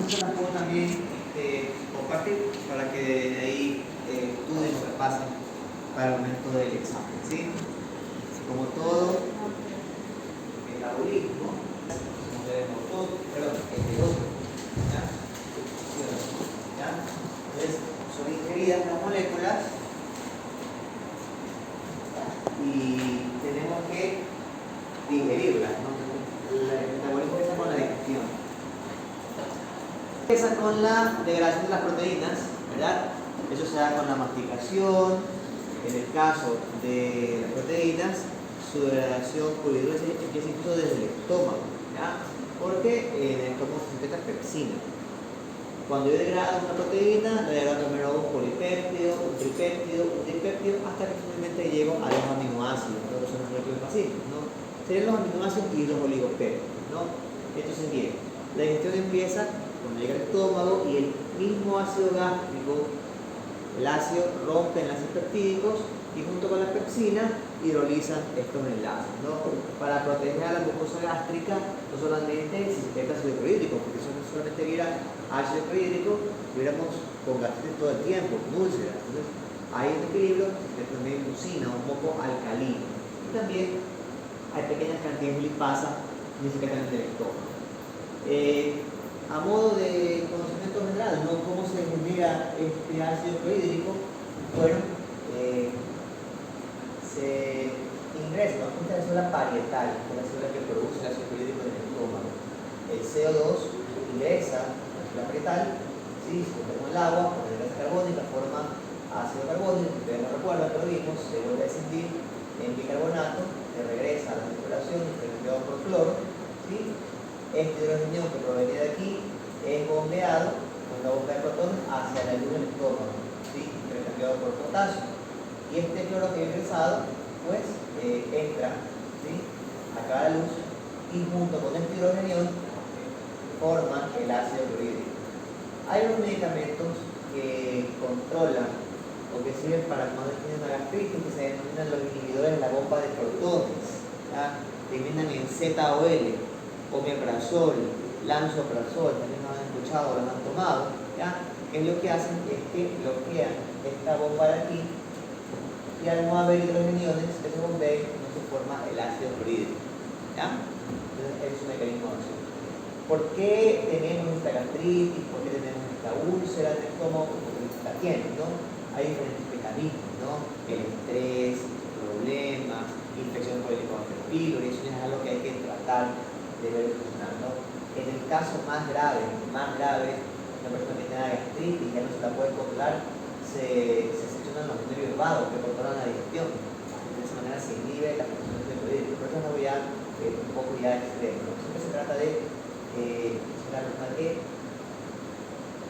se las puedo también compartir para que de ahí estudien o repasen para el momento del examen, ¿sí? Como todo metabolismo, ¿ya? ¿Ya? Entonces, son ingeridas las moléculas y tenemos que digerirlas, ¿no? El metabolismo empieza con la digestión. Empieza con la degradación de las proteínas, ¿verdad? Eso se da con la masticación. En el caso de las proteínas, su degradación por hidrólisis empieza incluso desde el estómago, ¿ya? Porque en el estómago se secreta pepsina. Cuando yo degrado una proteína, la degrado primero un polipéptido, un tripéptido, hasta que finalmente llego a los aminoácidos, que son los moléculas pacíficos, ¿no? Serían los aminoácidos y los oligopéptidos, ¿no? Entonces, bien, la digestión empieza cuando llega al estómago y el mismo ácido gástrico, el ácido rompe enlaces peptídicos y junto con la pepsina hidrolizan estos enlaces, ¿no? Para proteger a la mucosa gástrica, no solamente si se detecta ácido clorhídrico, porque eso no solamente viera ácido clorhídrico, viéramos con gastritis todo el tiempo, con úlceras. Entonces, hay un equilibrio entre también mucina, un poco alcalino. Y también hay pequeñas cantidades de lipasa que se quedan en el estómago. A modo de conocimiento general, ¿no? ¿Cómo se genera este ácido clorhídrico? Bueno, se ingresa, ¿no? Esta es la célula parietal, que es la célula que produce el ácido clorhídrico en el estómago. El CO2 ingresa a la célula parietal, ¿sí? Se junta con el agua, con la grasa carbónica, forma ácido carbónico, que ustedes no recuerdan, pero vimos, se vuelve a descendir en bicarbonato, que regresa a la circulación y se cambiado por cloro, ¿sí? Este hidrógeno que proviene de aquí es bombeado con la bomba de protones hacia la luz del estómago, ¿sí? Que es cambiado por potasio. Y este cloro que ha ingresado, pues, entra, ¿sí? Acá a la luz y junto con este hidrógeno forma el ácido clorhídrico. Hay unos medicamentos que controlan o que sirven para cuando tienen una gastritis que se denominan los inhibidores de la bomba de protones, ¿ya? Terminan en ZOL, omeprazol, lansoprazol, también lo han escuchado, lo han tomado, ¿ya? Que lo que hacen es que bloquean esta bomba de aquí y al no haber hidrogeniones de ese bombeo no se forma el ácido clorhídrico, ¿ya? Entonces es un mecanismo de acción. ¿Por qué tenemos esta gastritis? ¿Por qué tenemos esta úlcera en el estómago? Porque la tienen, ¿no? Hay diferentes mecanismos, ¿no? El estrés, problemas, infección por Helicobacter pylori, eso es algo que hay que tratar de ver funcionar, ¿no? En el caso más grave, una persona que tiene gastritis ya no se la puede controlar, se seccionan los nervios vagos que controlan la digestión. De esa manera se inhibe la función del clorhídrico. Por eso es algo ya un poco ya extremo, ¿no? Siempre se trata de la persona que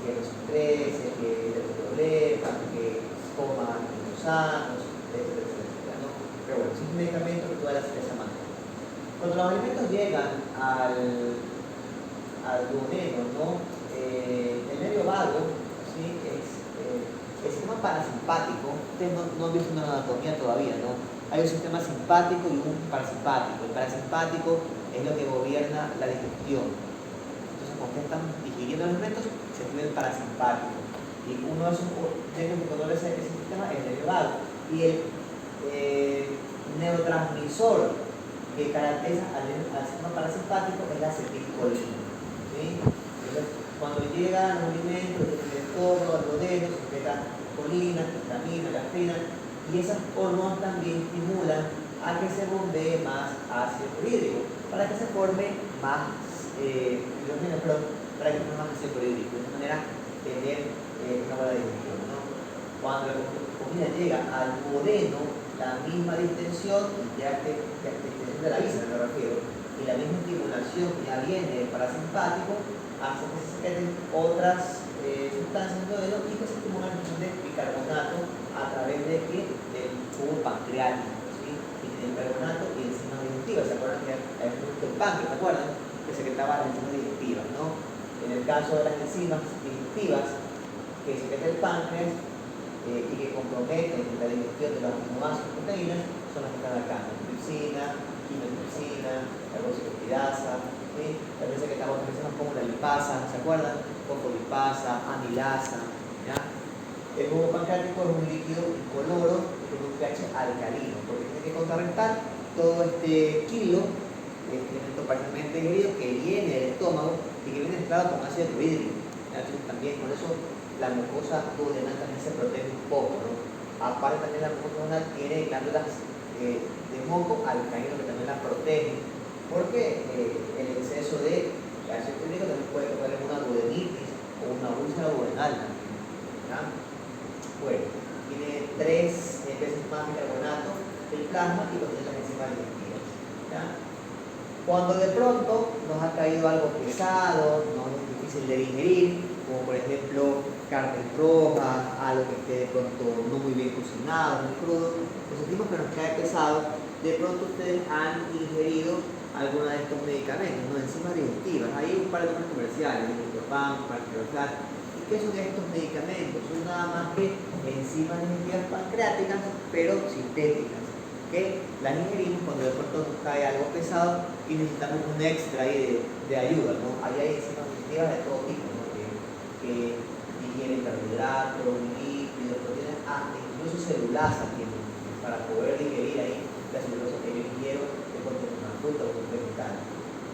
los estreses, que los problemas, que coma sanos, etcétera, ¿no? Pero bueno, es un medicamento que tú das de esa manera. Cuando los alimentos llegan al duodeno, ¿no? El nervio vago, ¿sí? Es el sistema parasimpático. Ustedes no han visto una anatomía todavía, ¿no? Hay un sistema simpático y un parasimpático. El parasimpático es lo que gobierna la digestión. Entonces, cuando ustedes están digiriendo los alimentos, se activa el parasimpático. Y uno de esos nervios que controla ese sistema es el nervio vago. Y el neurotransmisor que caracteriza al sistema parasimpático es la acetilcolina, ¿sí? Entonces, cuando llegan los alimentos del estómago, al duodeno, se secretan colina, histamina, gastrina, y esas hormonas también estimulan a que se bombee más ácido clorhídrico, para que se forme más hidrógeno, para que se forme más ácido clorhídrico. De esta manera, tener una buena digestión, ¿no? Cuando la comida llega al duodeno, la misma distensión, ya que distensión de la víscera me refiero, y la misma estimulación que ya viene del parasimpático, hace que se secreten otras sustancias en el duodeno y que se estimulan la función de bicarbonato a través de del tubo pancreático, ¿sí? Y tiene bicarbonato y enzimas digestivas. ¿Se acuerdan que hay un producto del páncreas? ¿Se acuerdan? Que secretaba las enzimas digestivas, ¿no? En el caso de las enzimas digestivas que secreta el páncreas y que comprometen la digestión de los aminoácidos y proteínas son las que están acá: tripsina, quinotripsina, carboxipeptidasa, ¿sí? También secretamos enzimas como la lipasa, ¿se acuerdan? fosfolipasa, amilasa. ¿Ya? El jugo pancreático es un líquido incoloro con un pH alcalino, porque tiene que contrarrestar todo este kilo de excremento parcialmente digerido que viene del estómago y que viene mezclado con ácido clorhídrico. Entonces también por eso la mucosa duodenal también se protege un poco, ¿no? Aparte también la mucosa duodenal tiene glándulas de moco alcalino que también la protegen, porque el exceso de ácido clorhídrico también puede causar una duodenitis o una úlcera duodenal también. ¿Ya? Bueno, tiene 3 veces más bicarbonato del plasma y contiene las enzimas digestivas. ¿Ya? Cuando de pronto nos ha caído algo pesado, nos es difícil de digerir, como por ejemplo carne roja, algo que esté de pronto no muy bien cocinado, muy crudo, pues sentimos que nos cae pesado, de pronto ustedes han ingerido alguno de estos medicamentos, ¿no? Enzimas digestivas. Hay un par de nombres comerciales, Micropan, Parquilosat. ¿Y qué son estos medicamentos? Son nada más que enzimas digestivas pancreáticas, pero sintéticas, que las ingerimos cuando de pronto nos cae algo pesado y necesitamos un extra ahí de ayuda, ¿no? Ahí hay enzimas digestivas de todo tipo, ¿no? que digieren carbohidratos, lípidos, proteínas, incluso celulasa tienen, para poder digerir ahí la celulosa que yo ingiero de pronto en una fruta o un vegetal.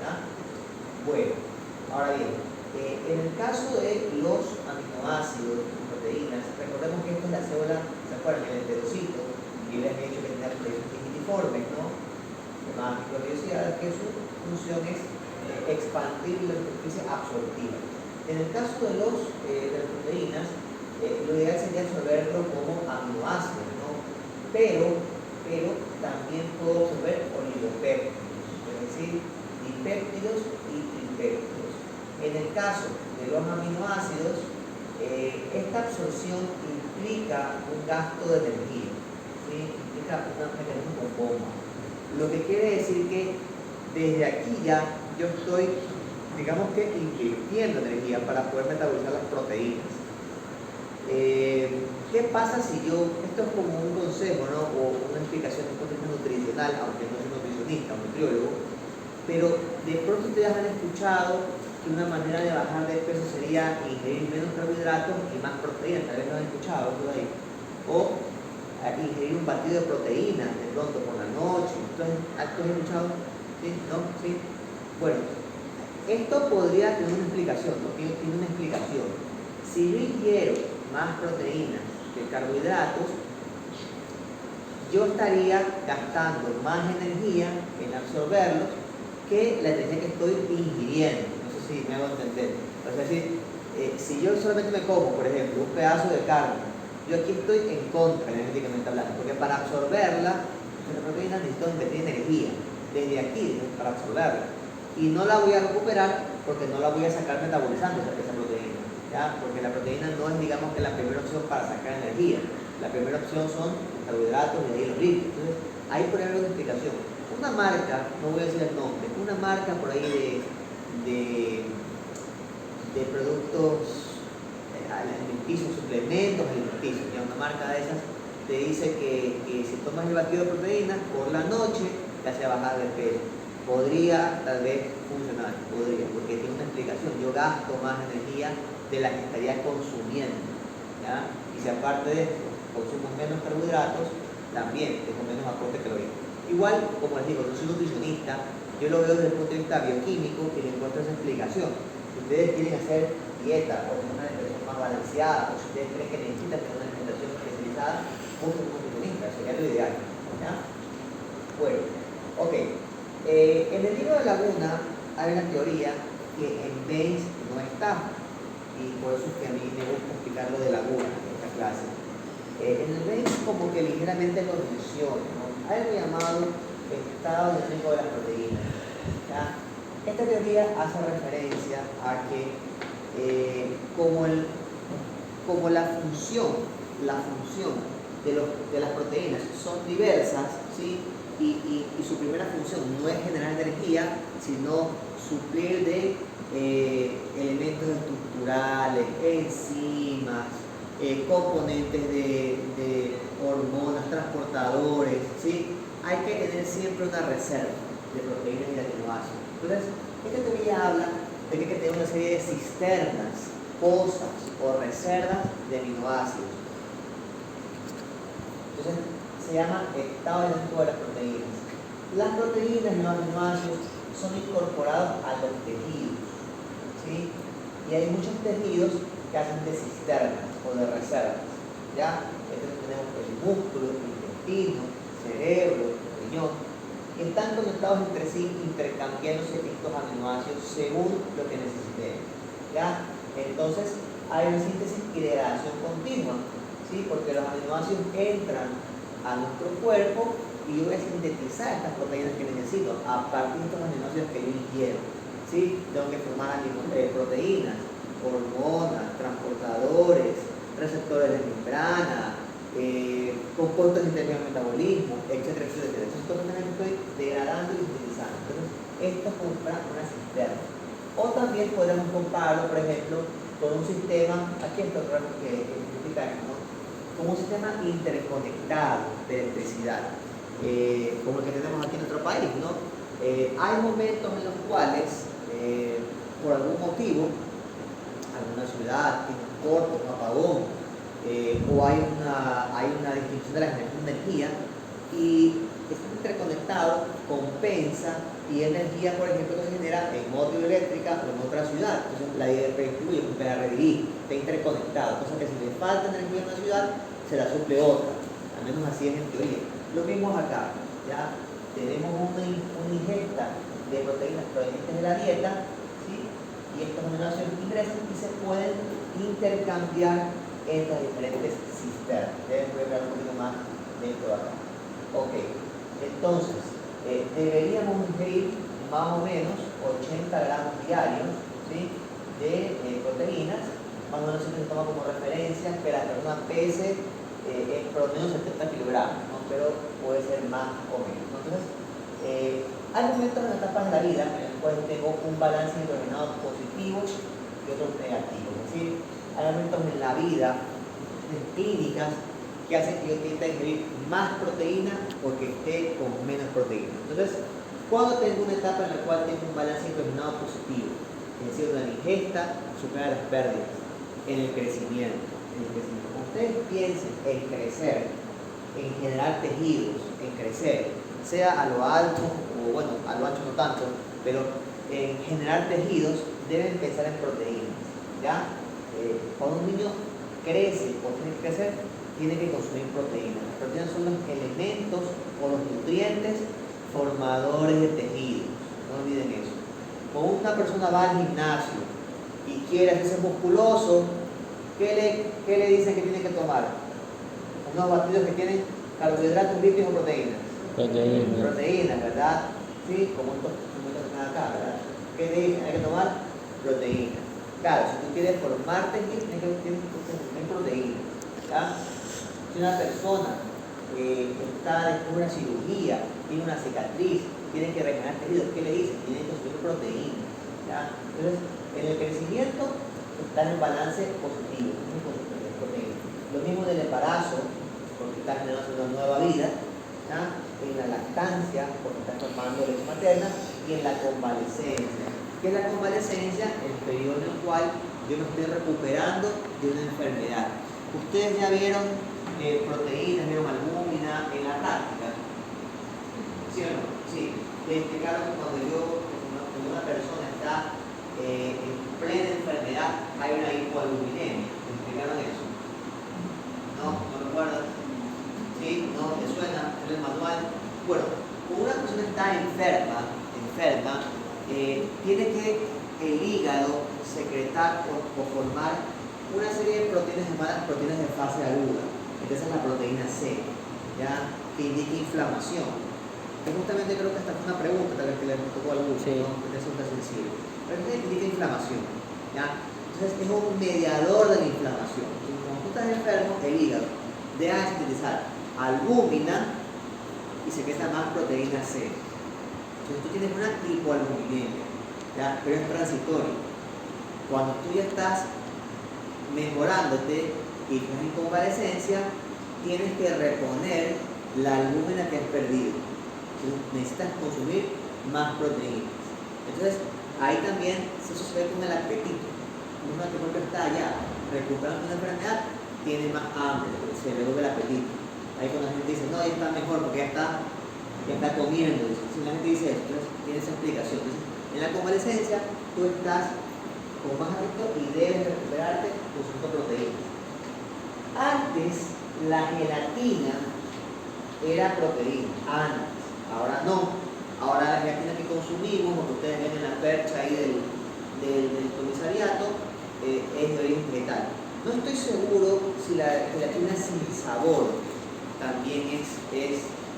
¿Ya? Bueno, ahora bien, en el caso de los aminoácidos, proteínas, recordemos que esto es la célula, ¿se acuerdan? El enterocito, y les he dicho que tiene proteínas digitiformes, ¿no? Más microbiosidades, que su función es expandir la superficie absortiva. En el caso de las proteínas, lo ideal sería absorberlo como aminoácidos, ¿no? Pero también puedo absorber oligopéptidos, es decir, dipéptidos y tripéptidos. En el caso de los aminoácidos, esta absorción implica un gasto de energía, ¿sí? Implica un mecanismo con bomba. Lo que quiere decir que desde aquí ya yo estoy, digamos que invirtiendo energía para poder metabolizar las proteínas. ¿Qué pasa si yo, esto es como un consejo, ¿no? O una explicación de un punto de vista nutricional, aunque no soy nutricionista o nutriólogo, pero de pronto ustedes han escuchado que una manera de bajar de peso sería ingerir menos carbohidratos y más proteínas, tal vez lo han escuchado eso ahí. O ingerir un batido de proteínas de pronto por la noche. Entonces, ¿has escuchado? ¿Sí? ¿No? ¿Sí? Bueno, esto podría tener una explicación, ¿no? Tiene una explicación. Si yo ingiero más proteínas que carbohidratos, yo estaría gastando más energía en absorberlos que la energía que estoy ingiriendo. No sé si me hago entender. O sea, si yo solamente me como, por ejemplo, un pedazo de carne, yo aquí estoy en contra, energéticamente hablando, porque para absorberla, la proteína necesito invertir energía desde aquí, para absorberla. Y no la voy a recuperar porque no la voy a sacar metabolizando esa proteína. ¿Ya? Porque la proteína no es, digamos, que la primera opción para sacar energía. La primera opción son los carbohidratos y de ahí los lípidos. Entonces, ahí por ejemplo una explicación. Una marca, no voy a decir el nombre, una marca por ahí de productos alimenticios, suplementos alimenticios, ya una marca de esas te dice que si tomas el batido de proteínas por la noche te hace bajar de peso. Podría tal vez funcionar, podría, porque tiene una explicación. Yo gasto más energía de la que estaría consumiendo, ¿ya? Y si aparte de esto consumo menos carbohidratos, también tengo menos aporte calórico. Igual, como les digo, no soy nutricionista, yo lo veo desde el punto de vista bioquímico y le encuentro esa explicación. Si ustedes quieren hacer dieta o una alimentación más balanceada, o si ustedes creen que necesitan tener una alimentación especializada, busquen un nutricionista, sería lo ideal, ¿ya? Bueno, ok. En el libro de Laguna hay una teoría que en Bayes no está, y por eso es que a mí me gusta explicar lo de Laguna en esta clase. En el Bayes como que ligeramente lo menciona, ¿no? Hay algo llamado estado dinámico de las proteínas, ¿ya? Esta teoría hace referencia a que como la función de las proteínas son diversas, ¿sí? Y su primera función no es generar energía, sino suplir de elementos estructurales, enzimas, componentes de hormonas, transportadores, ¿sí? Hay que tener siempre una reserva de proteínas y de aminoácidos. Entonces, esta teoría habla de que hay que tener una serie de cisternas pozas o reservas de aminoácidos. Entonces, se llama estado dinámico de las proteínas. Las proteínas y los aminoácidos son incorporados a los tejidos, ¿sí? Y hay muchos tejidos que hacen de cisternas o de reservas, ¿ya? Entonces tenemos el músculo, el intestino, cerebro, riñón, y están conectados entre sí, intercambiándose estos aminoácidos según lo que necesitemos, ¿ya? Entonces hay una síntesis y degradación continua, ¿sí? Porque los aminoácidos entran a nuestro cuerpo y yo voy a sintetizar estas proteínas que necesito a partir de estos aminoácidos que yo ingiero, ¿sí? Tengo que formar proteínas, hormonas, transportadores, receptores de membrana, compuestos de intermedio del metabolismo, etcétera, etcétera. Entonces, todo lo que estoy degradando y sintetizando. Entonces, esto es como una cisterna. O también podemos compararlo, por ejemplo, con un sistema, aquí esto que ¿no? Como un sistema interconectado de electricidad, como el que tenemos aquí en nuestro país, ¿no? Hay momentos en los cuales, por algún motivo, alguna ciudad tiene un corte, un apagón, o hay una disminución de la generación de energía, y este interconectado compensa y energía, por ejemplo, que se genera en otra eléctrica o en otra ciudad. Entonces la IDP incluye un PRDI, está interconectado, cosa que si le falta energía en una ciudad, se la suple otra. Al menos así es en teoría. Lo mismo es acá, ¿ya? Tenemos una ingesta de proteínas provenientes de la dieta, ¿sí? Y estos aminoácidos ingresan y se pueden intercambiar entre las diferentes cisternas. Deben ver un poquito más de esto de acá. Ok, entonces, deberíamos ingerir más o menos 80 gramos diarios, ¿sí? De proteínas. Más o menos siempre se toma como referencia que la persona pese en promedio 70 kilogramos, ¿no? Pero puede ser más o menos, ¿no? Entonces, hay momentos en etapas de la vida en los cuales tengo un balance de hidrogenados positivos y otros negativos. Es decir, hay momentos en la vida clínicas que hacen que yo tienda a ingerir más proteína porque esté con menos proteína. Entonces, cuando tengo una etapa en la cual tengo un balance hidrogenado positivo, es decir, una ingesta supera las pérdidas, en el crecimiento. Como ustedes piensen en crecer, en generar tejidos, en crecer, sea a lo alto o bueno, a lo ancho no tanto, pero en generar tejidos deben pensar en proteínas, ¿ya? Cuando un niño crece o tiene que crecer, tiene que consumir proteínas. Las proteínas son los elementos o los nutrientes formadores de tejidos, no olviden eso. Cuando una persona va al gimnasio y quiere hacerse musculoso, ¿qué le dicen que tiene que tomar? Unos batidos que tienen carbohidratos, lípidos o proteínas. Proteínas, ¿verdad? Sí, como estos que están acá, ¿verdad? ¿Qué le dicen? Hay que tomar proteínas. Claro, si tú quieres formar tejidos, tienes que consumir proteínas, ¿ya? Si una persona está después de una cirugía, tiene una cicatriz, tiene que regenerar tejidos, ¿qué le dicen? Tiene que consumir proteínas, ¿ya? Entonces, en el crecimiento está en el balance positivo, proteínas. Lo mismo en el embarazo, porque está generando una nueva vida, ¿ya? En la lactancia, porque está formando leche materna, y en la convalecencia. ¿Qué es la convalecencia? El periodo en el cual yo me estoy recuperando de una enfermedad. Ustedes ya vieron proteínas, vieron albúmina en la práctica, ¿sí o no? Sí. Les explicaron que cuando una persona está en plena enfermedad hay una hipoalbuminemia. ¿Les explicaron eso? ¿No? ¿No recuerdan? ¿Sí? ¿No? ¿Les suena? ¿En el manual? Bueno, cuando una persona está enferma, tiene que el hígado secretar o formar una serie de proteínas llamadas proteínas de fase aguda. Esta es la proteína C, ¿ya? Que indica inflamación. Que justamente creo que esta fue una pregunta, tal vez que le tocó a alguno, sí. ¿No? Que resulta sensible. Pero esto indica inflamación, ¿ya? Entonces es un mediador de la inflamación. Entonces, cuando tú estás enfermo, el hígado deja de sintetizar albúmina y secreta más proteína C. Entonces tú tienes una hipoalbuminemia, ¿ya? Pero es transitorio. Cuando tú ya estás mejorándote y estás en convalecencia, tienes que reponer la albúmina que has perdido. Entonces necesitas consumir más proteínas. Entonces ahí también eso se ve con el apetito. Una que vuelve a estar ya recuperando una enfermedad, tiene más hambre, se le vuelve el apetito. Ahí cuando la gente dice, no, ya está mejor porque ya está comiendo. Si la gente dice eso, entonces tiene esa explicación. Entonces, en la convalescencia, tú estás con más apetito y debes recuperarte consumiendo proteínas. Antes, la gelatina era proteína, antes, ahora no. Ahora la gelatina que consumimos, como ustedes ven en la percha ahí del comisariato, es de origen vegetal. No estoy seguro si la gelatina sin sabor también es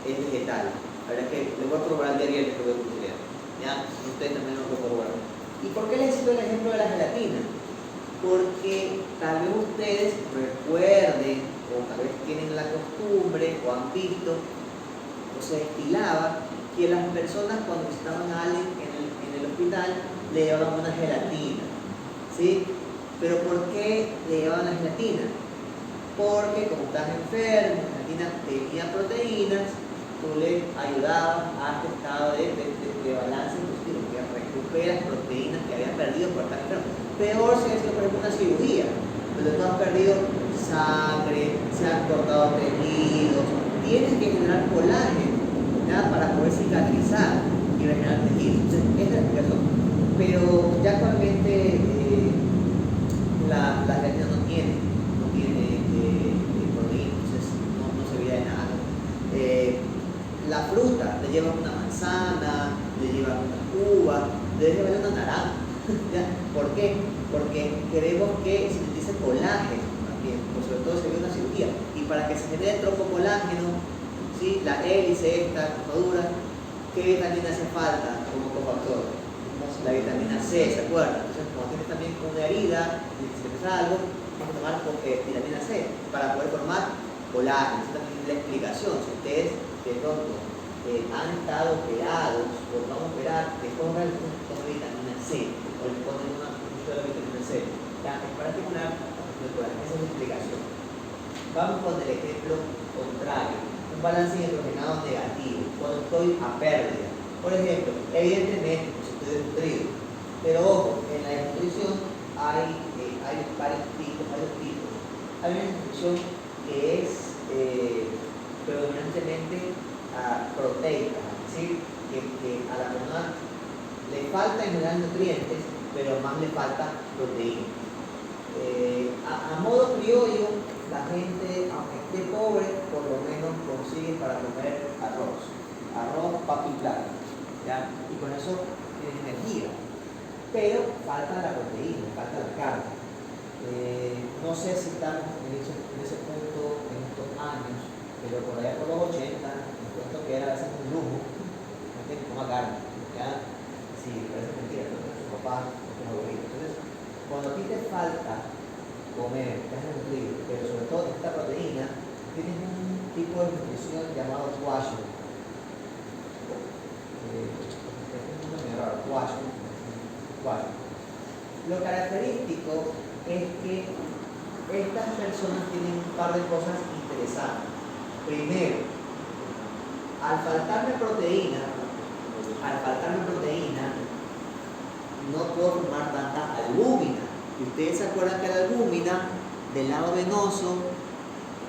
vegetal. La verdad es que le voy a probar el día que voy a utilizar. ¿Ya? Ustedes también lo pueden probar. ¿Y por qué les cito el ejemplo de la gelatina? Porque tal vez ustedes recuerden, o tal vez tienen la costumbre, o han visto, o se estilaba, que las personas cuando visitaban a alguien en el hospital le llevaban una gelatina. ¿Sí? Pero ¿por qué le llevaban la gelatina? Porque como estás enfermo, la gelatina tenía proteínas, tú le ayudabas a este estado de balance positivo, que recuperas proteínas que habías perdido por estar enfermo. Peor si ha sido, por ejemplo, una cirugía, donde tú has perdido sangre, se han cortado tejidos, tienes que generar colágeno, ¿ya? Para poder cicatrizar y regenerar tejidos. Entonces, esta es la explicación. Pero ya actualmente la gelatina no tiene proteína, entonces no servía de nada. La fruta, le llevan una manzana, le llevan una uva, le llevan una naranja. ¿Ya? ¿Por qué? Porque queremos que sintetice colágeno también, pues sobre todo si hay una cirugía. Y para que se genere tropocolágeno, ¿sí? La hélice esta, dura, ¿qué vitamina hace falta como cofactor? La vitamina C, ¿se acuerdan? Entonces, cuando tienes también una herida, si te pasa algo, vamos a tomar vitamina C para poder formar colágeno. Esa también es la explicación. Si ustedes de pronto han estado operados o van a operar, les pongan vitamina C o les ponen una de vitamina C. Ya, en particular, esa es la explicación. Vamos con el ejemplo contrario. Un balance hidrogenado negativo, cuando estoy a pérdida. Por ejemplo, evidentemente, estoy desnutrido, pero ojo, en la desnutrición hay varios tipos, Hay una desnutrición que es predominantemente proteica, es decir, que a la persona le falta en general nutrientes, pero más le falta proteína. A modo criollo, la gente, aunque esté pobre, por lo menos consigue para comer arroz, papa y plato, ¿ya? Y con eso tiene energía, pero falta la proteína, falta la carne. No sé si estamos en ese punto en estos años, pero por allá por los 80, esto que era a veces un lujo, no tiene que comer carne, ¿ya? Sí, parece mentira, pero su papá es su favorito. Entonces, cuando a ti te falta comer, te has nutrido, pero sobre todo esta proteína, tienes un tipo de nutrición llamado quashu. Es un nombre raro, quashu. Lo característico es que estas personas tienen un par de cosas interesantes. Primero, al faltarme proteína, no puedo formar tanta albúmina. Y ustedes se acuerdan que la albúmina del lado venoso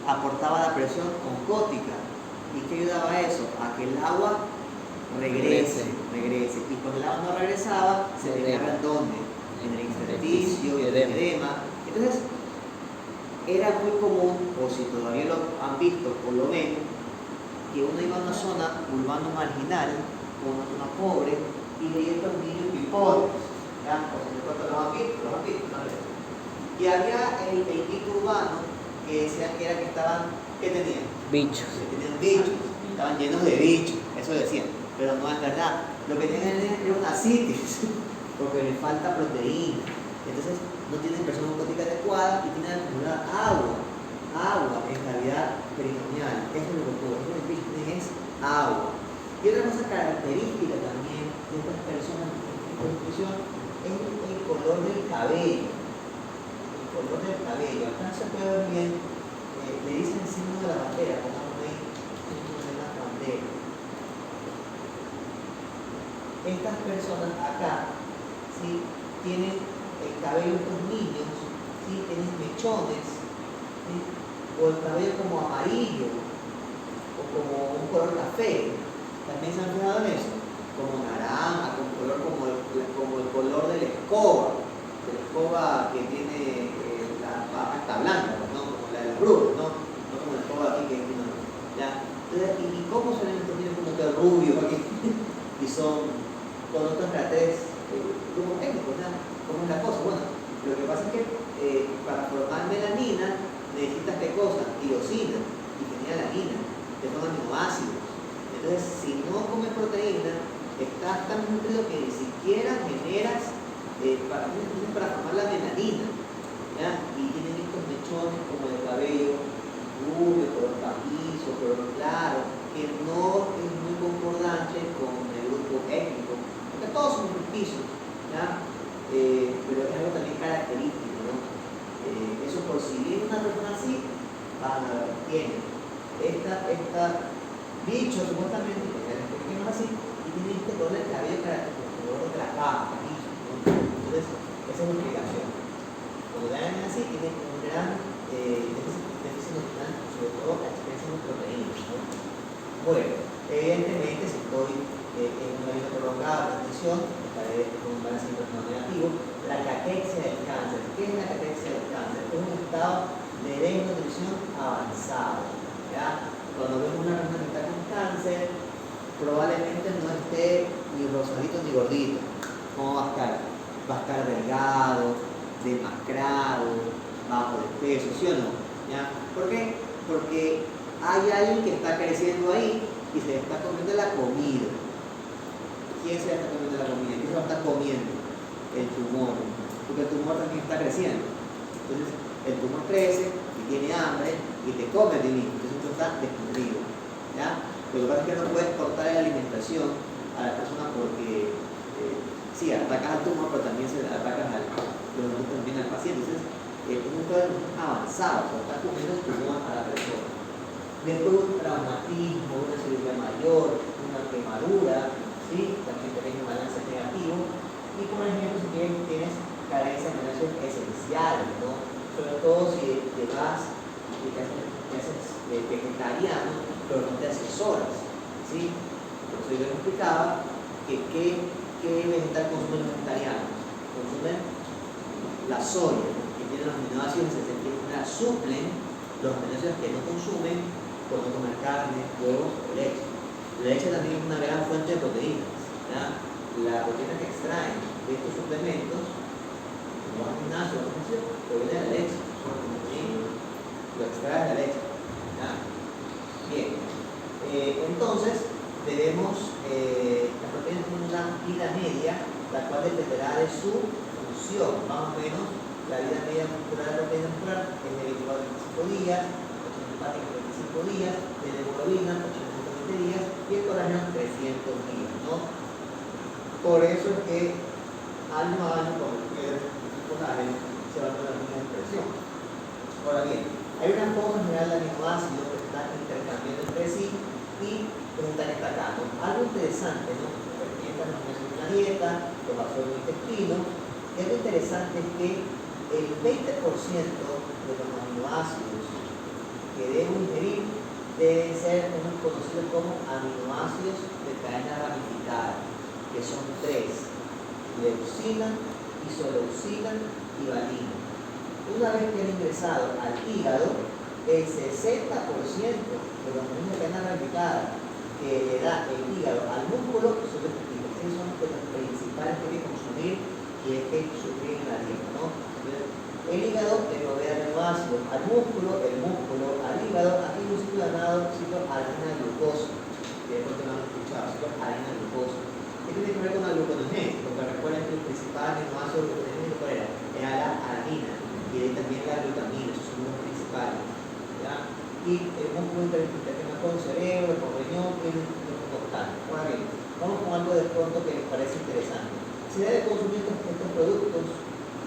aportaba la presión oncótica. ¿Y qué ayudaba a eso? A que el agua regrese. Y cuando el agua no regresaba, se quedaba en ¿dónde? En el intersticio, en el edema. Entonces, era muy común, o si todavía lo han visto o lo ven, que uno iba a una zona urbano marginal, o una zona pobre, y veía estos niños pipones, ¿ya? O sea, los han visto, ¿no? Y había el mito urbano que decían que era que estaban, ¿qué tenían? Bichos. Que tenían bichos, estaban llenos de bichos, eso decían, pero no es verdad. Lo que tienen es una citis, porque les falta proteína. Entonces, no tienen presión oncótica adecuada y tienen que acumular agua en cavidad peritoneal. Eso es lo que todo, eso es agua. Y otra cosa característica también de estas personas en nutrición es el color del cabello. Acá se puede ver bien, le dicen el signo de la bandera, como ahí, el signo de la bandera. Estas personas acá, ¿sí? Tienen el cabello de estos niños mechones, ¿sí? O el cabello como amarillo, o como un color café. ¿También se han fijado en eso? Como naranja, con color como el color de la escoba que tiene la pasta blanca, ¿no? Como la de las brujas, ¿no? No como la escoba aquí que es no. ¿Ya? Entonces, ¿y cómo son estos? Tienen como que rubios aquí y son con otros caracteres como técnicos, ¿ya? ¿Cómo es la cosa? Bueno, lo que pasa es que para formar melanina necesitas qué cosa, tirosina y fenilalanina, que son aminoácidos. Entonces, si no comes proteína, estás tan nutrido que ni siquiera generas para formar la melanina, ¿ya? Y tienen estos mechones como de cabello rubio, color pajizo, color claro, que no es muy concordante con el grupo étnico, porque todos son mestizos, ¿ya? Pero es algo también característico, ¿no? Eso por si viene una persona así, van a ver, tiene esta bicho supuestamente, que es así, y tiene este color de cabello característico, el color de la capa, ¿no? Entonces, esa es una explicación. Cuando vean así, tienen un gran déficit nutricional, sobre todo la experiencia de proteínas, ¿no? Bueno, evidentemente, si estoy en una vida prolongada de nutrición, estaré con un balance intestinal negativo. La caquexia del cáncer. ¿Qué es la caquexia del cáncer? Es un estado de desnutrición avanzado, ¿ya? Cuando vemos una persona que está con cáncer, probablemente no esté ni rosadito ni gordito. ¿Cómo va a estar? Va a estar delgado, demacrado, bajo de peso, ¿sí o no? ¿Ya? ¿Por qué? Porque hay alguien que está creciendo ahí y se está comiendo la comida. ¿Quién se está comiendo la comida? ¿Quién se lo está comiendo? El tumor. Porque el tumor también está creciendo. Entonces, el tumor crece y tiene hambre y te come de mí. Entonces, tú estás desnutrido. ¿Ya? Lo que pasa es que no puedes cortar la alimentación a la persona porque sí, atacas al tumor, pero también se atacas también al paciente. Entonces, es un cuadro avanzado, o sea, está comiendo el tumor a la persona. Después un traumatismo, una cirugía mayor, una quemadura, ¿sí? También tenés un balance negativo. Y por ejemplo, si tienes carencia de minerales esenciales, ¿no? Sobre todo si te vas y te haces vegetariano, pero no te asesoras, ¿sí? Por eso yo les explicaba que ¿qué vegetal consumen los vegetarianos? Consumen la soya, que tiene los aminoácidos esenciales, suplen los aminoácidos que no consumen por no comer carne, huevos o leche. La leche también es una gran fuente de proteínas, ¿ya? La proteína que extraen de estos suplementos, los aminoácidos, proviene de la leche, ¿sí? Lo extrae de la leche, ¿ya? Bien, entonces debemos, las proteínas tienen una vida media, la cual dependerá de su función, más o menos. La vida media muscular de la proteína muscular es de 24 a 25 días, hepática 25 días, de la hemoglobina 820 días y el colágeno 300 días, ¿no? Por eso es que año a año, cuando el colágeno se va a tener la misma expresión. Ahora bien, hay una forma general de aminoácidos que están intercambiando entre sí y pues están destacando. Algo interesante, ¿no? Esta es una dieta, lo pasó en el intestino, y algo interesante es que el 20% de los aminoácidos que debemos ingerir deben ser conocidos como aminoácidos de cadena ramificada, que son 3: leucina, isoleucina y valina. Una vez que han ingresado al hígado, el 60% de los aminoácidos de cadena ramificada que le da el hígado al músculo son de este tipo. Esos son de los principales que hay que consumir y hay que sufrir en la dieta, ¿no? El hígado le provee aminoácidos al músculo, el músculo al hígado. Aquí hay un ciclo llamado ciclo adenina-glucosa, que es lo que no han escuchado, ciclo adenina-glucosa. ¿Qué tiene que ver con la gluconeogénesis? Porque recuerden que el principal aminoácido gluconeogénico era la alanina y ahí también la glutamina, esos son los principales, ¿ya? Y el músculo interacciona con el cerebro, con el riñón y el importante. Ahora bien, vamos con algo de pronto que les parece interesante. Si debe consumir estos productos,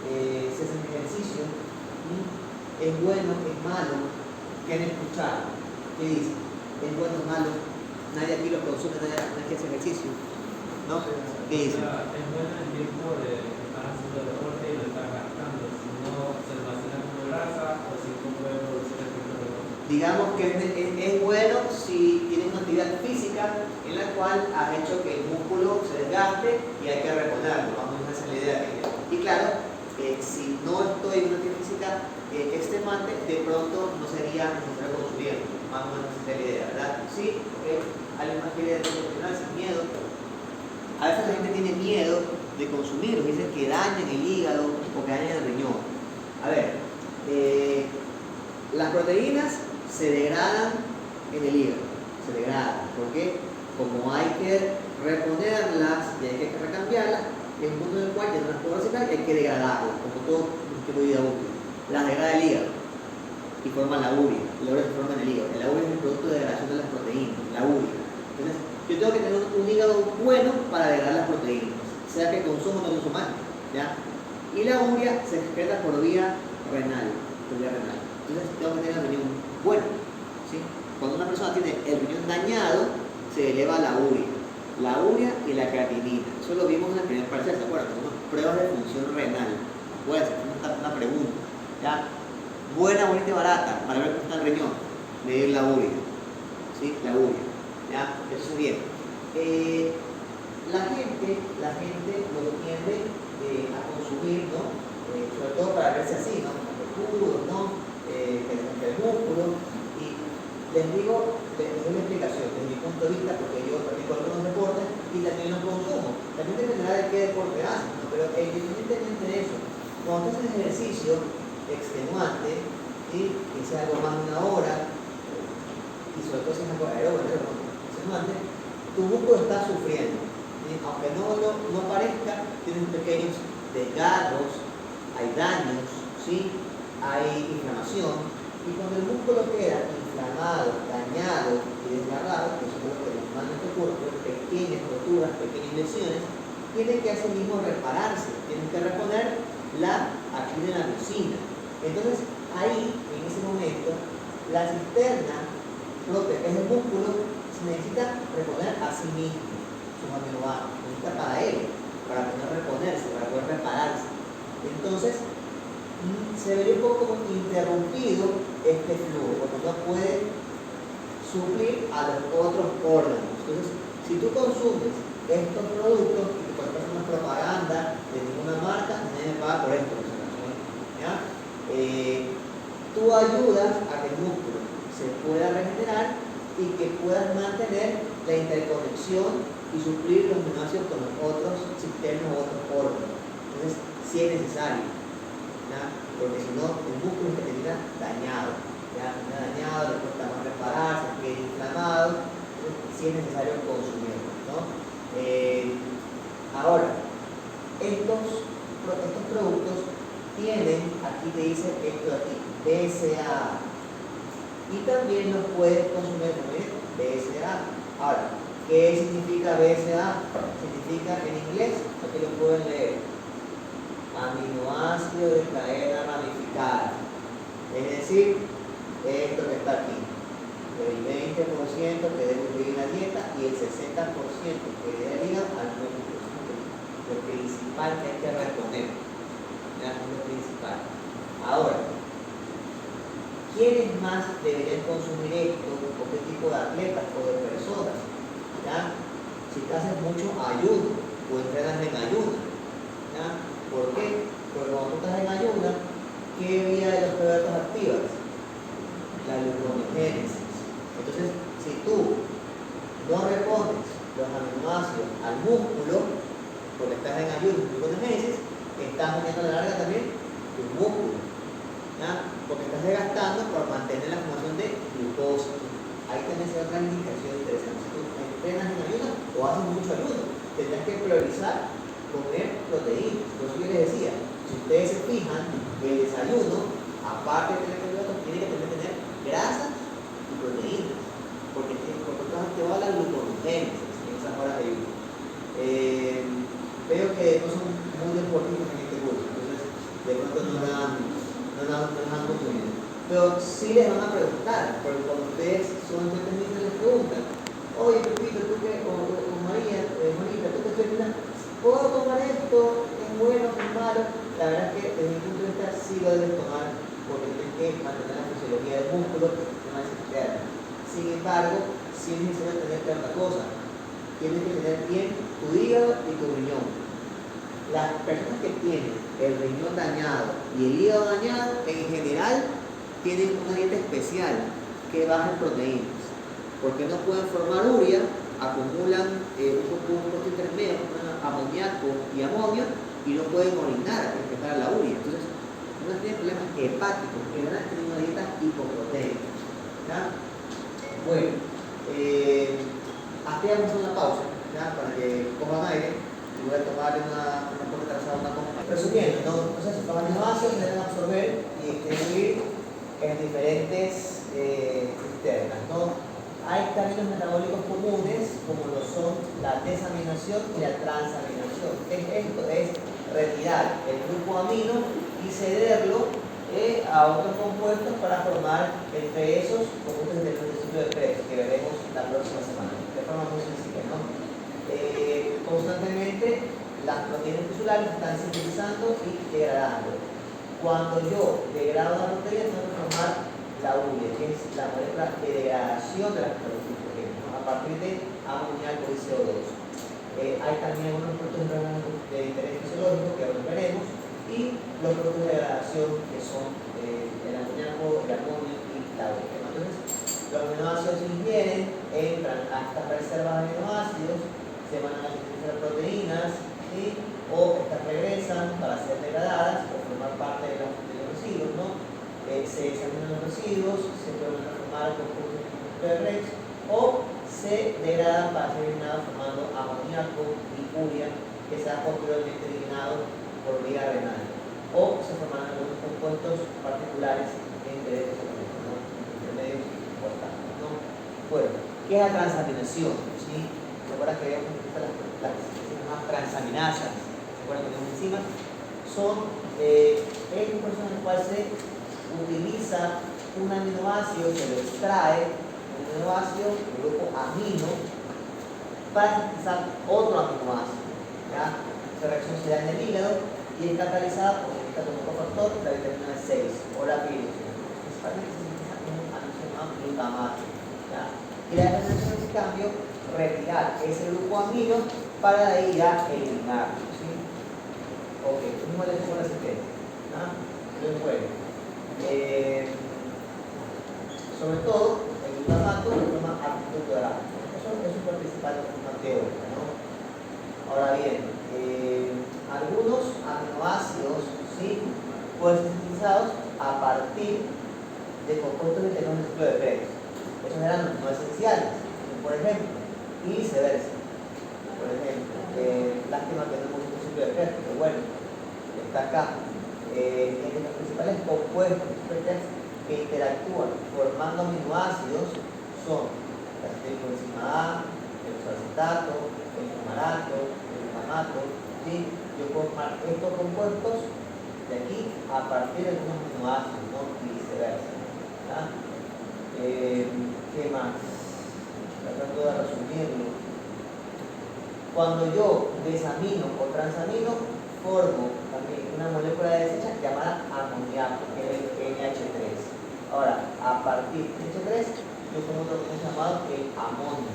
si hacen ejercicio, es bueno, es malo. ¿Qué han escuchado? ¿Qué dicen? ¿Es bueno o malo? Nadie aquí lo consume, nadie que hace ejercicio, ¿no? ¿Qué dicen? Es bueno el tiempo de estar haciendo deporte y lo estar gastando, si no se almacena como grasa digamos que es bueno si tienes una actividad física en la cual has hecho que el músculo se desgaste y hay que reponerlo, más o menos esa es la idea que tiene. Y claro, si no estoy en una actividad física extenuante, de pronto no sería necesario consumir, más o menos esa es la idea, ¿verdad? Sí, alguien más quiere continuar sin miedo. A veces la gente tiene miedo de consumir, dicen que dañan el hígado o que dañan el riñón. A ver, las proteínas se degradan en el hígado, se degradan, porque como hay que reponerlas y hay que recambiarlas, es un punto en el cual ya no las puedo reciclar y hay que degradarlas, como todo un tipo de vida útil. Las degrada el hígado y forman la urea. La urea se forma en el hígado. La urea es el producto de degradación de las proteínas, la urea. Entonces, yo tengo que tener un hígado bueno para degradar las proteínas, sea que consumo o no consumo más, ¿ya? Y la urea se excreta por vía renal, Entonces, tengo que tener el riñón bueno, ¿sí? Cuando una persona tiene el riñón dañado, se eleva la urea y la creatinina. Eso lo vimos en el primer parcial, ¿se acuerdan? Tenemos pruebas de función renal. Puede ser una pregunta, ¿ya? Buena, bonita y barata, para ver cómo está el riñón, medir la urea, ¿sí? La urea, ¿ya? Eso es bien. La gente lo tiende a consumir, ¿no? Sobre todo para verse así, ¿no? Escudos, ¿no? Que el músculo. Y les digo, les doy una explicación desde mi punto de vista, porque yo practico algunos deportes y también los consumo. También dependerá de qué deporte hacen, ¿no? Pero independientemente de eso, cuando haces ejercicio extenuante, ¿sí? Que sea algo más de una hora, y sobre todo si es algo aeróbico, extenuante, tu músculo está sufriendo. ¿Sí? Aunque no parezca, tienes pequeños desgarros, hay daños, ¿sí? Hay inflamación, y cuando el músculo queda inflamado, dañado y desgarrado, que eso es lo que normalmente ocurre, pequeñas roturas, pequeñas lesiones, tiene que así mismo repararse, tiene que reponer la actina. Entonces, ahí, en ese momento, la cisterna propia, que es el músculo, se necesita reponer a sí mismo, sus aminoácidos, necesita para él, para poder reponerse, para poder repararse. Entonces, se vería un poco como interrumpido este flujo, porque no puede suplir a los otros órganos. Entonces, si tú consumes estos productos, y por ejemplo no es propaganda de ninguna marca, nadie me paga por esto, ¿ya? Tú ayudas a que el músculo se pueda regenerar y que puedas mantener la interconexión y suplir los aminoácidos con los otros sistemas o otros órganos. Entonces, si es necesario, ¿ya? Porque si no, el músculo se termina dañado, ¿ya? Termina dañado, le cuesta más repararse, queda inflamado, entonces si es necesario consumirlo, ¿no? Ahora, estos productos tienen, aquí te dice esto de aquí, BCAA, y también los puedes consumir también BCAA. Ahora, ¿qué significa BCAA? Significa en inglés, aquí lo pueden leer, aminoácido de cadena ramificada, es decir, esto que está aquí, el 20% que debe incluir la dieta y el 60% que debe ir al músculo. Lo principal que hay que reponer, ¿ya? Lo principal. Ahora, ¿quiénes más deberían consumir esto? ¿O qué tipo de atletas o de personas? ¿Ya? Si te haces mucho ayuno o entrenas en ayuno, ¿ya? ¿Por qué? Porque cuando tú estás en ayuno, ¿qué vía de los prevertos activas? La gluconeogénesis. Entonces, si tú no repones los aminoácidos al músculo, porque estás en ayuno, gluconeogénesis, estás poniendo a la larga también tus músculos, ¿ya? Porque estás desgastando por mantener la formación de glucosa. Ahí también se da otra indicación interesante. Si tú entrenas en ayuno o haces mucho ayuno, tendrás que priorizar comer proteínas. Por eso yo les decía, si ustedes se fijan, el desayuno, aparte de tener carbohidratos, tiene que tener grasas y proteínas, porque te va la gluconeogénesis en esas horas de ayuno. Veo que no son muy deportistas en este curso, entonces de pronto no han consumido. Pero sí les van a preguntar, porque cuando ustedes son estudiantes les preguntan, oye Pepito, ¿tú qué? O María, Marita, ¿tú qué estudias? ¿Puedo tomar esto? ¿Es bueno? ¿Es malo? La verdad es que desde mi punto de vista sí lo debes tomar, porque tienes que mantener la fisiología del músculo de manera interna. Sin embargo, sí es necesario tener que otra cosa. Tienes que tener bien tu hígado y tu riñón. Las personas que tienen el riñón dañado y el hígado dañado, en general, tienen una dieta especial que baja en proteínas. Porque no pueden formar urea, acumulan un compuesto intermedio, amoníaco y amonio, y no pueden orinar a respetar la urea. Entonces, uno tiene problemas hepáticos, que van a tener una dieta hipoproteica. ¿Ya? Bueno, aquí vamos a hacer una pausa, ¿ya? Para que cojan aire, y voy a tomarle una poca trazada, una copa. Resumiendo, ¿no? Entonces, los aminoácidos deben absorber y distribuir en diferentes cisternas, ¿no? Hay caminos metabólicos comunes, como lo son la desaminación y la transaminación. Esto es retirar el grupo amino y cederlo a otros compuestos para formar entre esos compuestos del ciclo de Krebs, que veremos la próxima semana, de forma muy sencilla, ¿no? Constantemente las proteínas tisulares están sintetizando y degradando. Cuando yo degrado una proteína, tengo que formar la urea, que es la molécula de degradación de las proteínas, ¿no? A partir de amoníaco y CO2. Hay también algunos productos de interés fisiológico que ahora veremos, y los productos de degradación que son el amoníaco, el amonio y la urea. Entonces, los aminoácidos se ingieren, entran a estas reservas de aminoácidos, se van a las proteínas, ¿sí? O estas regresan para ser degradadas o formar parte de los residuos, ¿no? Se examinan los residuos, se pueden transformar en compuestos de Krebs, o se degradan para ser eliminados formando amoníaco y urea, que será posteriormente eliminado por vía renal, o se formarán algunos compuestos particulares entre estos compuestos, ¿no? Intermedios importantes, ¿no? Bueno, ¿qué es la transaminación? ¿Sí? Recuerda que habíamos visto las transaminasas, ¿se acuerdan que tenemos enzimas? Son el proceso en el cual se utiliza un aminoácido, se lo extrae, un aminoácido, el grupo amino, para sintetizar otro aminoácido. ¿Ya? Esa reacción se da en el hígado y es catalizada por un cofactor, la vitamina 6 o la pirosina. Principalmente se sintetiza un aminoácido llamado glutamato. ¿Ya? Y la determinación de cambio, retirar ese grupo amino para de ahí ya eliminarlo. ¿Sí? Ok, esto mismo le pongo la sentencia. Entonces, bueno, sobre todo el glutamato se llama actitud dorada. Eso es su principal forma teórica, ¿no? Ahora bien, algunos aminoácidos, ¿sí?, pueden ser sintetizados a partir de compuestos que tenemos en el ciclo de Krebs. Esos eran los no esenciales, por ejemplo, y viceversa. Por ejemplo, lástima que no hemos visto el ciclo de Krebs, pero bueno, está acá. Entre los principales compuestos que interactúan formando aminoácidos son la acetilcoenzima A, el oxalacetato, el fumarato, el glutamato, ¿sí? Yo puedo formar estos compuestos de aquí a partir de algunos aminoácidos, ¿no? Y viceversa. ¿Ya? ¿Qué más? Tratando de resumirlo. Cuando yo desamino o transamino, formo también una molécula de desecha llamada amoníaco, que es el NH3. Ahora, a partir de NH3, yo formo otro compuesto llamado el amonio.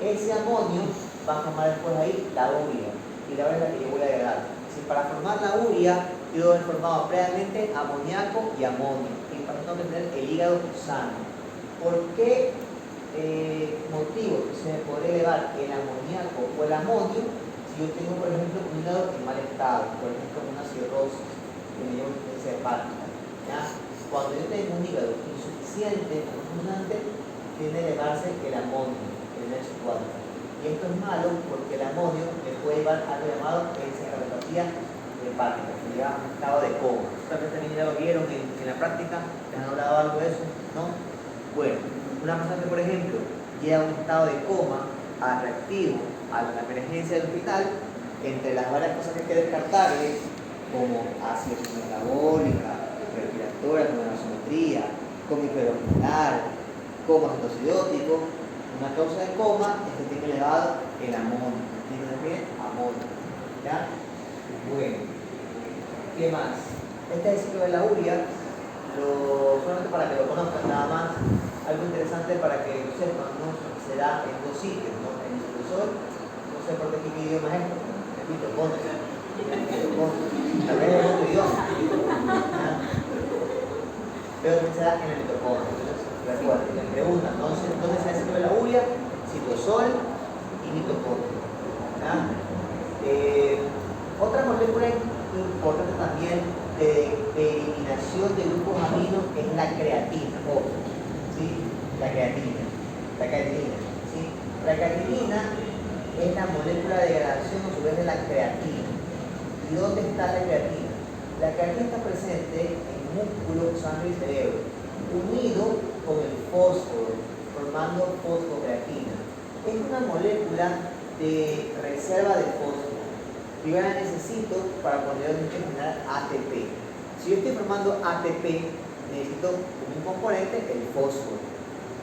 Ese amonio va a formar después ahí la urea, y la urea es la que yo voy a degradar. Si para formar la urea, yo he formado previamente amoníaco y amonio, y para eso tengo que tener el hígado sano. ¿Por qué motivo se me podría elevar el amoníaco o el amonio si yo tengo, por ejemplo, un hígado en mal estado, por ejemplo, una cirrosis que me lleva a una insuficiencia hepática? ¿Ya? Cuando yo tengo un hígado insuficiente o no funcionante, tiende a elevarse el amonio, el NH4. Y esto es malo porque el amonio me puede llevar a algo llamado encefalopatía hepática, que lleva a un estado de coma. Ustedes también ya lo vieron en la práctica, les han hablado algo de eso, ¿no? Bueno, una persona que, por ejemplo, llega a un estado de coma reactivo a la emergencia del hospital, entre las varias cosas que hay que descartarle, como acidosis metabólica, respiratoria, como la gasometría, coma hiperosmolar, coma cetoacidótico, una causa de coma es que tiene elevado el amonio. ¿Tiene también amonio? ¿Ya? Bueno, ¿qué más? Este es el ciclo de la urea. Solamente para que lo conozcan nada más, algo interesante para que sepan, ¿no? Se da en dos sitios, ¿no? En el citosol, no sé por qué idioma es esto, en mitocondria. Tal vez es otro idioma, ¿ya? Pero también se da en la mitocondria. Entonces, recuerden, les preguntan, entonces, ¿dónde se da el ciclo de la urea? Citosol y mitocondria. ¿Ya? Otra molécula importante también de eliminación de grupos aminos es la creatina. ¿Sí? La creatina. ¿Sí? La creatinina es la molécula de degradación a su vez de la creatina. ¿Y dónde está la creatina? La creatina está presente en músculo, sangre y cerebro, unido con el fósforo, formando fosfocreatina. Es una molécula de reserva de fósforo. Yo la necesito para poder generar ATP. Si yo estoy formando ATP, necesito un componente, el fósforo.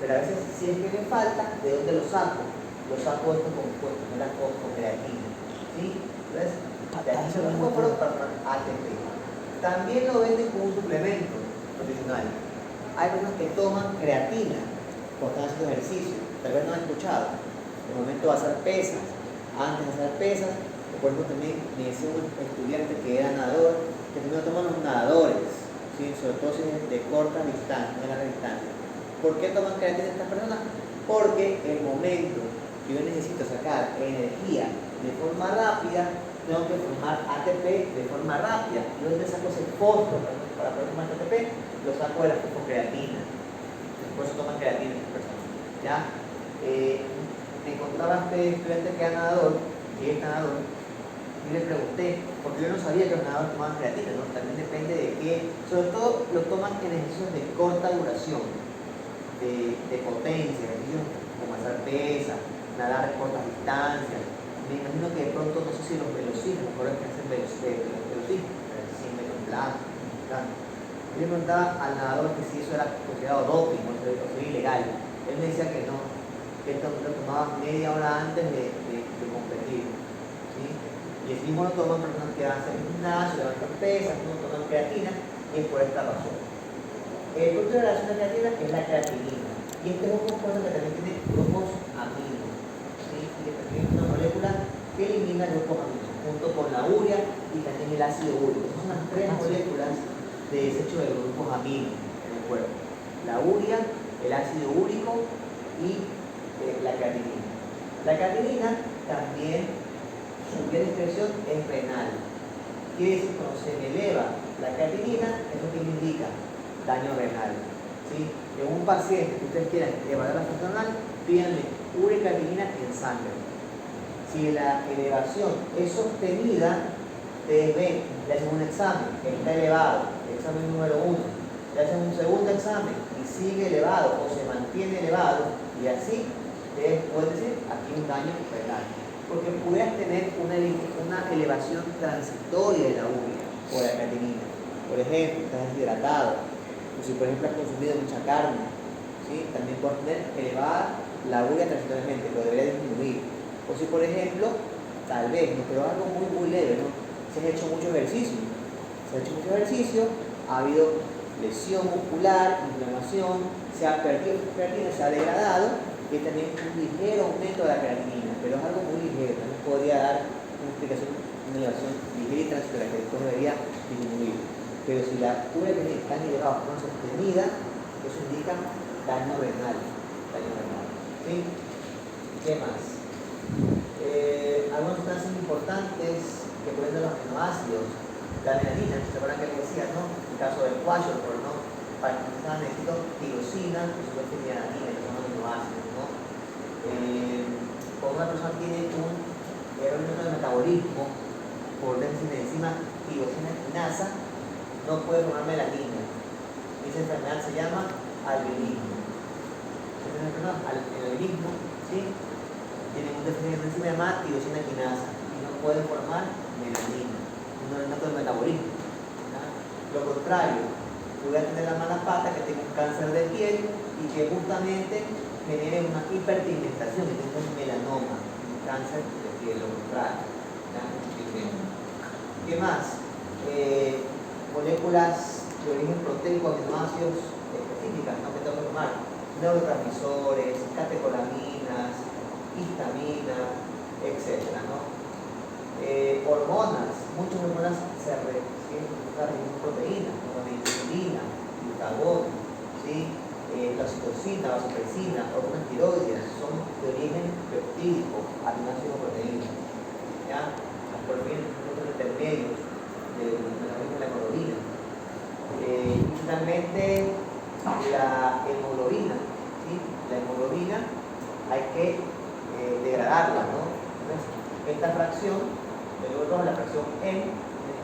Pero a veces, si es que me falta, ¿de dónde lo saco? Lo saco de estos compuestos, de la fosfocreatina. ¿Sí? Entonces, de aquí se lo fósforo para formar ATP. También lo venden como un suplemento nutricional. Hay personas que toman creatina cuando están haciendo ejercicio. Tal vez no han escuchado. En el momento de hacer pesas, antes de hacer pesas, por ejemplo, también me decía un estudiante que era nadador, que también lo toman los nadadores, ¿sí? Sobre todo si es de corta distancia, de larga distancia. ¿Por qué toman creatina estas personas? Porque el momento que yo necesito sacar energía de forma rápida, tengo que formar ATP de forma rápida. ¿Y dónde saco ese fósforo para poder formar ATP? Lo saco de la fosfocreatina. Por eso toman creatina estas personas. ¿Ya? Me encontraba este estudiante que era nadador, y es nadador, y le pregunté, porque yo no sabía que los nadadores tomaban creatina, ¿no? También depende de qué, sobre todo lo toman en ejercicios de corta duración, de potencia, ejercicios como hacer pesas, nadar a cortas distancias. Me imagino que de pronto, no sé si los velocistas, mejor es que hacen velocistas, 100 metros planos, claro. Yo le preguntaba al nadador que si eso era considerado doping o sería ilegal. Él me decía que no, que esto lo tomaba media hora antes de competir. ¿Sí? Y el mismo lo toman personas que hacen gimnasio, levantan pesas, no toman creatina, y es por esta razón. El punto de relación de la creatina es la creatinina. Y este es un compuesto que también tiene grupos aminos. ¿Sí? Y que también es una molécula que elimina grupos aminos, junto con la urea y también el ácido úrico. Son las tres moléculas de desecho de grupos aminos en el cuerpo. La urea, el ácido úrico y la creatinina. La creatinina también, su vía de expresión es renal. Quiere decir, cuando se eleva la creatinina, eso que indica daño renal. ¿Sí? En un paciente que ustedes quieran evaluar la función renal, pídanle urea y creatinina en sangre. Si la elevación es sostenida, ustedes ven, le hacen un examen, está elevado, examen número 1, le hacen un segundo examen y sigue elevado o se mantiene elevado, y así ustedes pueden decir aquí un daño renal. Porque pudieras tener una elevación transitoria de la urea o de la creatinina. Por ejemplo, estás deshidratado, o si por ejemplo has consumido mucha carne, ¿sí? También puedes tener elevada la urea transitoriamente, lo debería disminuir. O si por ejemplo, tal vez, ¿no? Pero algo muy leve, ¿no? Se ha hecho mucho ejercicio, ha habido lesión muscular, inflamación, se ha perdido la creatina, se ha degradado, y también un ligero aumento de la creatinina, pero es algo muy ligero, también podría dar una explicación, una elevación ligera y transitoria que después debería disminuir. Pero si la urea que está elevada de forma sostenida, eso indica daño renal. ¿Sí? ¿Qué más? Algunas sustancias importantes que pueden dar los aminoácidos, la melanina, ¿se acuerdan que les decía, no? En el caso del kwashiorkor, ¿no? Para que se necesito tirosina, por supuesto, y melanina, que son aminoácidos, ¿no? Cuando una persona tiene un error de metabolismo por déficit de enzima tirosina quinasa, no puede formar melanina. Esa enfermedad se llama albinismo. Esa enfermedad, el albinismo, ¿sí? Tienen un déficit de enzima llamada tirosina quinasa y no pueden formar melanina. No es método de metabolismo. ¿No? Lo contrario, puede tener la mala pata que tenga un cáncer de piel y que justamente genere una hiperpigmentación, que tenga un melanoma, un cáncer de piel, lo contrario. ¿No? ¿Qué más? Moléculas de origen proteico, aminoácidos específicas, ¿no? Que tengo que tomar neurotransmisores, catecolaminas, histamina, etc., ¿no? Hormonas, muchas hormonas se refieren a proteínas, como la insulina, glutagón, ¿sí? La oxitocina, vasopresina, hormonas tiroides, son de origen peptídico, aminoácidos o proteínas. ¿Ya? Por fin, los intermedios del metabolismo de la hemoglobina. Y finalmente, la hemoglobina. ¿Sí? La hemoglobina hay que degradarla, ¿no? Entonces, esta fracción, la fracción M,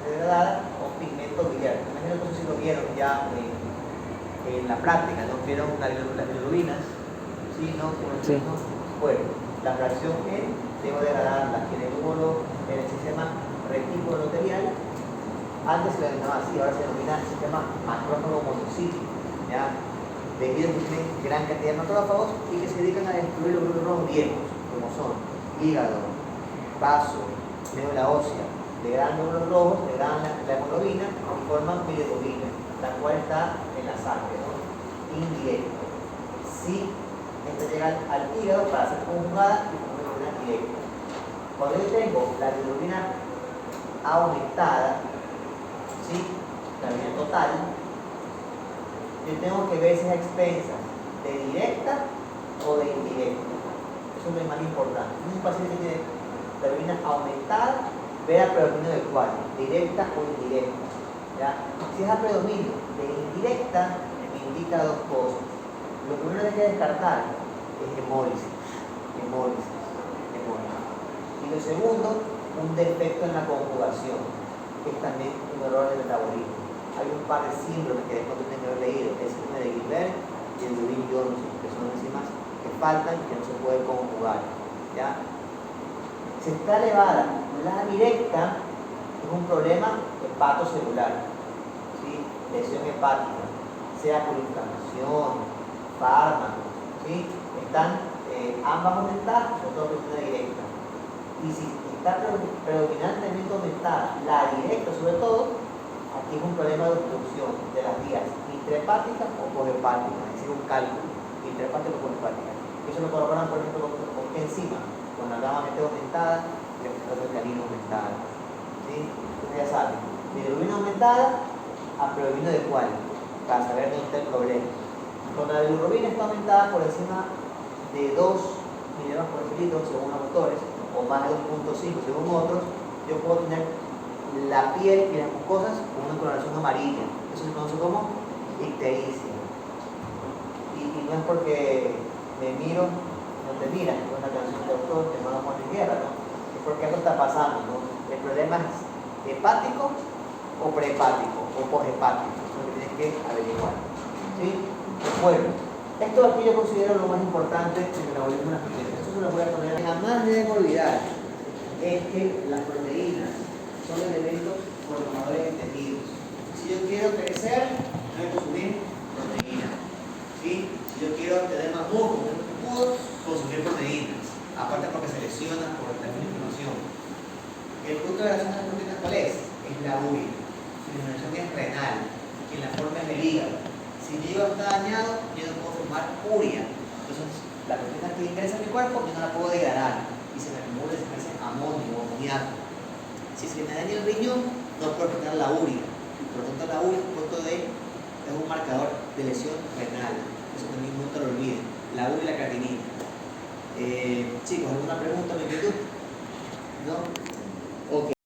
degradada con pigmento biliar. Imagino que si lo vieron ya en la práctica, ¿no? Vieron las bilirrubinas, ¿sí? ¿No? Sí. Bueno, la fracción M debo degradarla en el sistema reticuloendotelial. Antes se le denominaba así, ahora se denomina sistema macrófago monocítico, ¿ya? Debido a que tienen gran cantidad de macrófagos y que se dedican a destruir los glóbulos rojos viejos, como son hígado, vaso, médula ósea, degradan los glóbulos rojos, degradan la hemoglobina y forman bilirrubina, la cual está en la sangre, ¿no? Indirecto. Si esta llega al hígado para ser conjugada y formar bilirrubina directa. Cuando yo tengo la bilirrubina aumentada, ¿sí? La bilirrubina total, yo tengo que ver si es a expensas de directa o de indirecta. Eso es lo más importante. Un paciente que tiene la bilirrubina aumentada, ver a predominio de cuál, directa o indirecta. ¿Ya? Si es a predominio de indirecta, me indica dos cosas. Lo primero que hay que descartar es hemólisis. Y lo segundo, un defecto en la conjugación, que es también un error de metabolismo. Hay un par de síndromes que después tienen que haber leído, el síndrome de Gilbert y el de Lewin-Johnson, que son enzimas que faltan y que no se pueden conjugar. ¿Ya? Si está elevada la directa, es un problema hepatocelular, ¿sí? Lesión hepática, sea por inflamación, fármacos, ¿sí? Están ambas aumentadas, sobre todo la directa. Y si está predominantemente aumentada la directa, sobre todo, aquí es un problema de obstrucción de las vías intrahepáticas o cohepáticas, es decir, un cálculo intrahepática o cohepática. Eso lo corroboran, por ejemplo, con qué enzima, con la gamma mt aumentada y la fosfatidilina aumentada. ¿Sí? Ustedes ya saben, bilirrubina aumentada a predominio de cuál, para saber dónde está el problema. Cuando la bilirrubina está aumentada por encima de 2 miligramos por decilitro, según los autores, o más de 2.5 según otros, yo puedo tener la piel y las mucosas con una coloración amarilla. Eso se conoce como ictericia. Y no es porque me miro, no te miras, es una canción de autor que no lo pone en guerra, ¿no? Es porque algo está pasando, ¿no? El problema es hepático o prehepático o poshepático. Eso es lo que tienes que averiguar. ¿Sí? Bueno, esto aquí yo considero lo más importante en el metabolismo de las proteínas. Esto se lo voy a poner. Jamás deben olvidar es que las proteínas son elementos formadores de tejidos. Si yo quiero crecer, tengo que consumir proteínas. ¿Sí? Si yo quiero tener más músculo, puedo consumir proteínas. Aparte porque se lesionan por la inflamación. El punto de relación de las proteínas, ¿cuál es? Es la urea. Su eliminación es renal, y la forma es el hígado. Si mi hígado está dañado, yo no puedo formar urea. Entonces, la proteína que ingresa a mi cuerpo, yo no la puedo degradar. Y se me acumula, se me hace amonio o amoníaco. Si se me daña el riñón, no puedo obtener la urea. Por lo tanto, la urea es un marcador de lesión renal. Eso también no te lo olviden. La urea y la creatinina. Chicos, ¿alguna pregunta? ¿Me